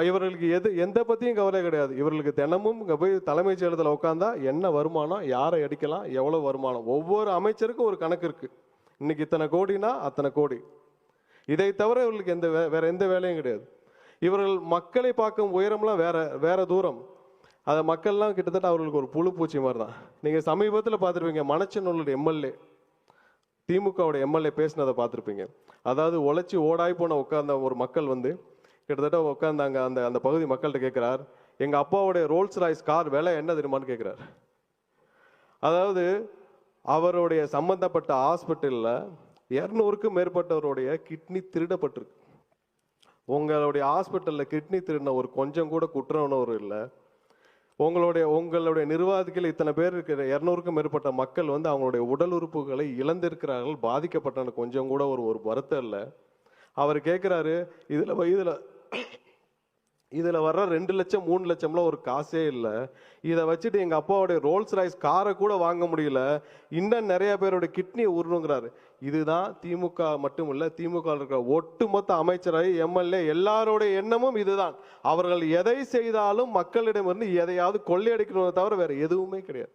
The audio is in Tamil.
இவர்களுக்கு எந்த பற்றியும் கவலை கிடையாது. இவர்களுக்கு தினமும் இங்கே போய் தலைமைச் செயலகத்தில் உட்காந்தா என்ன வருமானம், யாரை அடிக்கலாம், எவ்வளோ வருமானம், ஒவ்வொரு அமைச்சருக்கும் ஒரு கணக்கு இருக்குது. இன்னைக்கு இத்தனை கோடினா அத்தனை கோடி. இதை தவிர இவர்களுக்கு வேற எந்த வேலையும் கிடையாது. இவர்கள் மக்களை பார்க்கும் உயரம்லாம் வேற தூரம். அதை மக்கள்லாம் கிட்டத்தட்ட அவர்களுக்கு ஒரு புழு பூச்சி மாதிரி தான். நீங்கள் சமீபத்தில் பார்த்துருப்பீங்க, மணச்சநல்லூர் எம்எல்ஏ, திமுகவுடைய எம்எல்ஏ பேசினதை பார்த்துருப்பீங்க. அதாவது உழைச்சி ஓடாய் போன உட்கார்ந்த ஒரு மக்கள் கிட்டத்தட்ட உட்காந்தாங்க. அந்த பகுதி மக்கள்கிட்ட கேட்குறார், எங்கள் அப்பாவுடைய ரோல்ஸ் ராய்ஸ் கார் விலை என்ன தெரியுமான்னு கேட்குறார். அதாவது அவருடைய சம்பந்தப்பட்ட ஹாஸ்பிட்டலில் 200க்கும் மேற்பட்டவருடைய கிட்னி திருடப்பட்டிருக்கு. உங்களுடைய ஹாஸ்பிட்டலில் கிட்னி திருடின ஒரு கொஞ்சம் கூட குற்றவுணர்வு இல்லை. உங்களுடைய நிர்வாகிகள் இத்தனை பேர் இருக்கிற 200க்கும் மேற்பட்ட மக்கள் அவங்களுடைய உடல் உறுப்புகளை இழந்திருக்கிறார்கள், பாதிக்கப்பட்ட கொஞ்சம் கூட ஒரு வருத்தம் இல்லை. அவர் கேட்குறாரு, இதில் வர்ற 2 லட்சம் 3 லட்சம்லாம் ஒரு காசே இல்லை. இதை வச்சுட்டு எங்கள் அப்பாவுடைய ரோல்ஸ் ராய்ஸ் காரை கூட வாங்க முடியல, இன்னும் நிறைய பேருடைய கிட்னியை உருணுங்கிறாரு. இதுதான் திமுக மட்டும் இல்லை, திமுக இருக்கிற ஒட்டுமொத்த அமைச்சரை, எம்எல்ஏ எல்லாருடைய எண்ணமும் இதுதான். அவர்கள் எதை செய்தாலும் மக்களிடமிருந்து எதையாவது கொள்ளையடிக்கணும்னு தவிர வேற எதுவுமே கிடையாது.